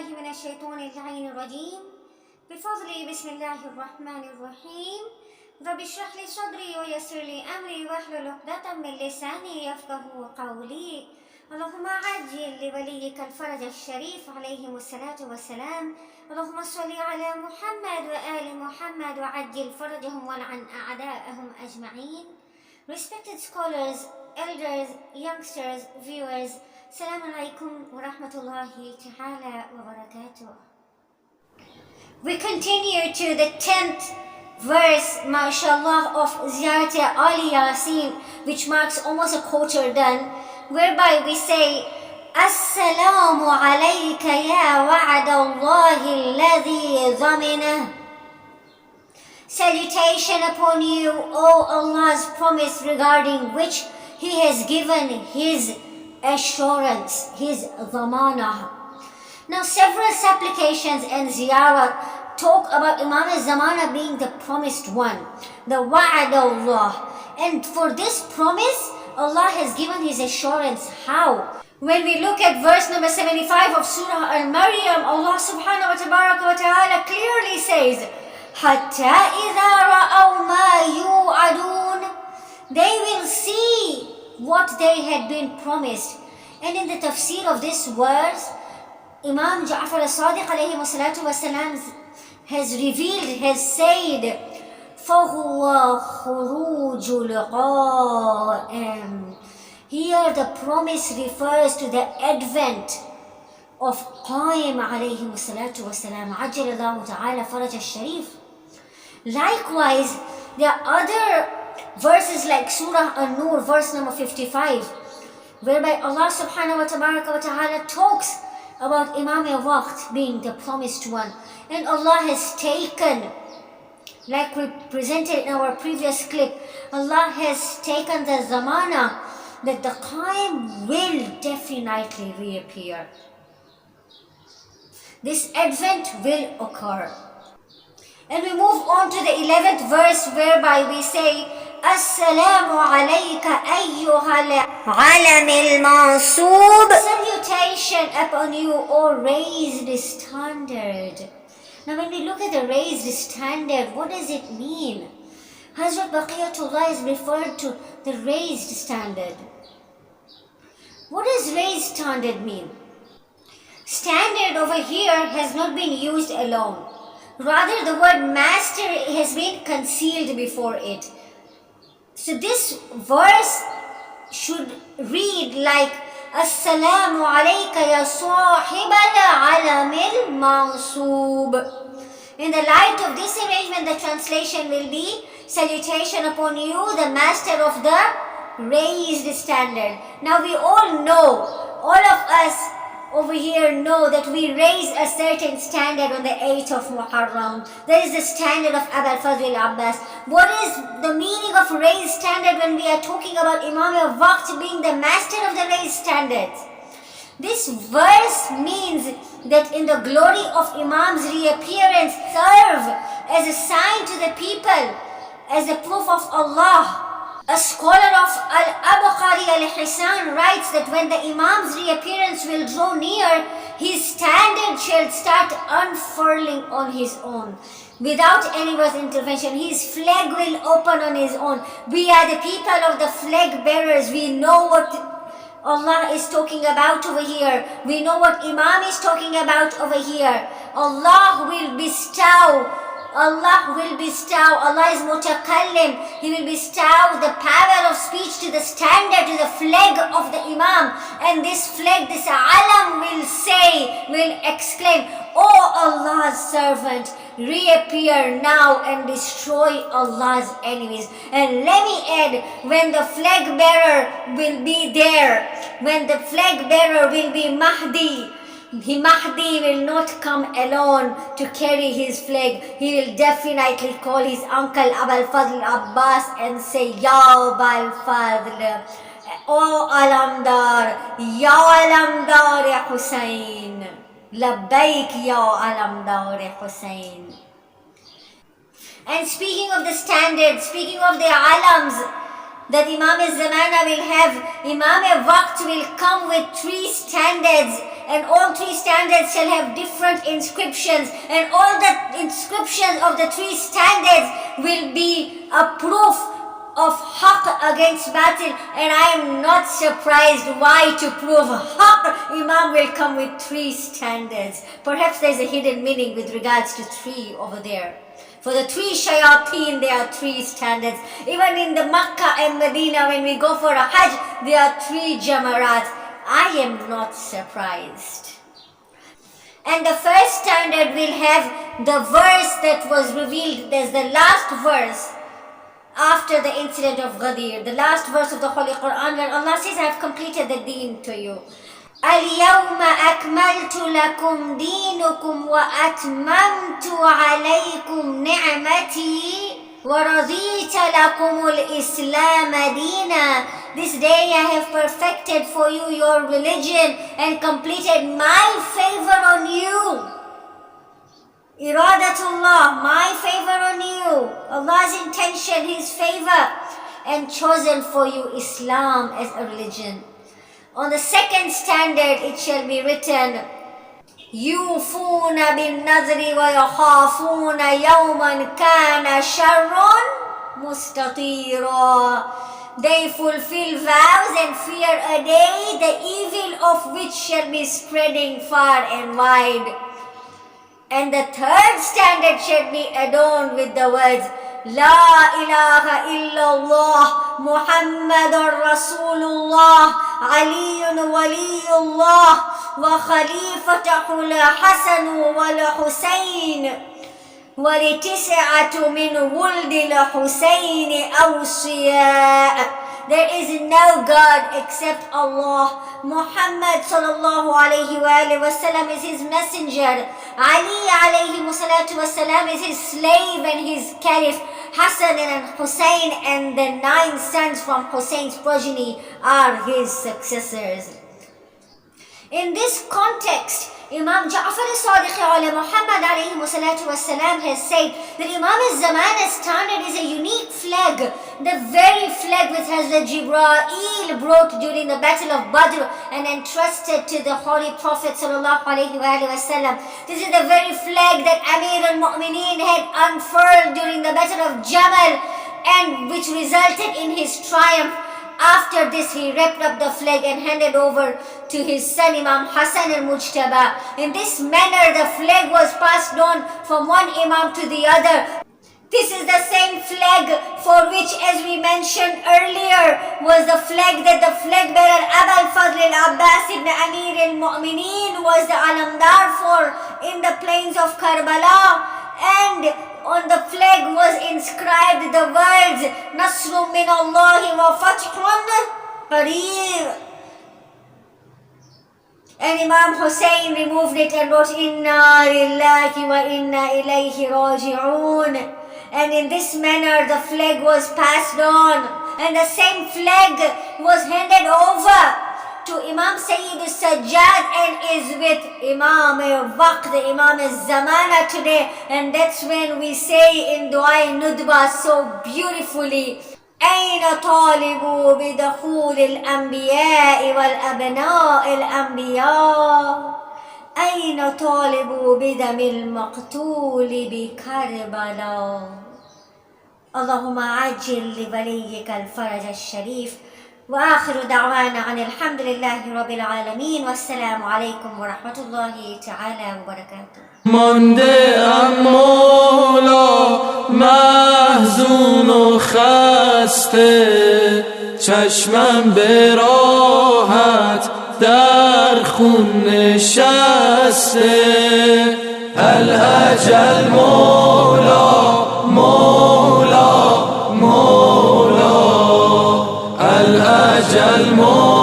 بالله من الشيطان اللعين الرجيم بفضل بسم الله الرحمن الرحيم رب اشرح لي صدري ويسر لي أمري واحلل عقدة من لساني يفقهوا قولي اللهم عجل لوليك الفرج الشريف عليهم الصلاة والسلام اللهم صل على محمد وآل محمد وعجل فرجهم والعن أعداءهم أجمعين. Respected scholars, elders, youngsters, viewers, Assalamu alaikum wa rahmatullahi ta'ala wa barakatuh. We continue to the 10th verse, mashallah, of Ziyarat Aali Yaseen, which marks almost a quarter done, whereby we say, Assalamu alayka ya wa'adallahi alladhi zamana. Salutation upon you, O Allah's promise regarding which He has given His assurance, His Zamana. Now several supplications and Ziyarah talk about Imam Zamana being the promised one, the Wa'ad Allah. And for this promise, Allah has given His assurance. How? When we look at verse number 75 of Surah Al-Maryam, Allah subhanahu wa ta'ala clearly says, حَتَّى إِذَا رَأَوْا مَا يُوعَدُونَ. They will see what they had been promised. And in the tafsir of this verse, Imam Ja'far as-Sadiq alayhi wassalatu wassalam has revealed, has said, فَهُوَ خُرُوجُ الْقَائِمِ. Here the promise refers to the advent of Qaim alayhi wassalatu wassalam, عَجَّلَ اللَّهُ تَعَالَى فَرَجَ الشَّرِيفِ. Likewise, there are other verses like Surah An-Nur, verse number 55, whereby Allah subhanahu wa ta'ala talks about Imam Waqt being the promised one. And Allah has taken, like we presented in our previous clip, Allah has taken the Zamana, that the Qaim will definitely reappear. This advent will occur. And we move on to the 11th verse, whereby we say, Assalamu alayka ayyuhal alam al-mansoob. Salutation upon you, O raised standard. Now when we look at the raised standard, what does it mean? Hazrat Baqiyatullah is referred to the raised standard. What does raised standard mean? Standard over here has not been used alone. Rather, the word master has been concealed before it. So this verse should read like, Assalamu alayka ya sahibal alam al-mansoob. In the light of this arrangement, the translation will be, salutation upon you, the master of the raised standard. Now we all know, all of us over here know that we raise a certain standard on the 8th of Muharram. There is the standard of Abul Fazl Abbas. What is the meaning of raised standard when we are talking about Imam al-Waqt being the master of the raised standards? This verse means that in the glory of Imam's reappearance, serve as a sign to the people, as a proof of Allah. A scholar of Al-Abqari al-Hisan writes that when the Imam's reappearance will draw near, his standard shall start unfurling on his own. Without anyone's intervention, his flag will open on his own. We are the people of the flag bearers. We know what Allah is talking about over here. We know what Imam is talking about over here. Allah will bestow, Allah is mutakallim. He will bestow the power of speech to the standard, to the flag of the Imam. And this flag, this alam will say, will exclaim, O Allah's servant, reappear now and destroy Allah's enemies. And let me add, when the flag bearer will be there, when the flag bearer will be Mahdi, Mahdi will not come alone to carry his flag. He will definitely call his uncle Abul Fazl Abbas and say, Ya Abul Fazl, O Alamdar, Ya Alamdar Hussain, Labbaik Ya Alamdar Hussain. And speaking of the standards, speaking of the alams that Imam Zamana will have, Imam Waqt will come with 3 standards and all three standards shall have different inscriptions, and all the inscriptions of the three standards will be a proof of haqq against batil. And I am not surprised why, to prove haqq, Imam will come with three standards. Perhaps there's a hidden meaning with regards to three over there. For the three shayateen, there are three standards. Even in the Makkah and Medina, when we go for a Hajj, there are three jamarat. I am not surprised. And the first standard will have the verse that was revealed. There's the last verse after the incident of Ghadir, the last verse of the Holy Quran, where Allah says, I have completed the deen to you. اليوم أكملت لكم دينكم وأتممت عليكم نعمتي ورضيت لكم الإسلام دينا. This day I have perfected for you your religion and completed my favor on you. Iradatullah, my favor on you. Allah's intention, His favor, and chosen for you Islam as a religion. On the second standard, it shall be written, يُوفُونَ بِالنَّذْرِ وَيَخَافُونَ يَوْمًا كَانَ شَرٌّ مُسْتَطِيرًا. They fulfill vows and fear a day, the evil of which shall be spreading far and wide. And the third standard shall be adorned with the words, La ilaha illallah, Muhammadur Rasulullah, Aliyun Waliyullah, wa Khalifatahu al-Hasan wal-Husayn, wa litis'atu min wuldi al-Husayn awsiya. There is no God except Allah. Muhammad sallallahu alayhi wa sallam is His messenger. Ali alayhi wasalam is His slave and His caliph. Hassan and Hussein and the 9 sons from Hussein's progeny are His successors. In this context, Imam Ja'far al-Sadiq ala Muhammad alayhi wasalam has said that Imam Zamana standard is a unique flag, the very flag which Hazrat Jibreel brought during the battle of Badr and entrusted to the Holy Prophet sallallahu alayhi wa sallam. This is the very flag that Amir al-Mu'mineen had unfurled during the battle of Jamal, and which resulted in his triumph. After this, he wrapped up the flag and handed over to his son Imam Hassan al-Mujtaba. In this manner, the flag was passed on from one Imam to the other. This is the same flag for which, as we mentioned earlier, was the flag that the flag bearer Abul Fadl al-Abbas ibn Amir al-Mu'mineen was the alamdar for in the plains of Karbala. And on the flag was inscribed the words, Nasrun min Allahi wa fathun qareeb. And Imam Hussein removed it and wrote, Inna lillahi wa inna ilayhi raji'un. And in this manner the flag was passed on. And the same flag was handed over to Imam Sayyid al-Sajjad and is with Imam Waqt, Imam Zamana today. And that's when we say in Duaa Nudba so beautifully, أين طالبوا بدخول الأنبياء والأبناء الأنبياء أين طالبوا بدم المقتول بكربلاء. اللهم عجل لوليك الفرج الشريف. وآخر دعوانا عن الحمد لله رب العالمين والسلام عليكم ورحمة الله تعالى وبركاته. مانده ام مولا محزون و خسته، چشمم به راحت در خون نشسته. الاجل مولا مولا مولا، الاجل مولا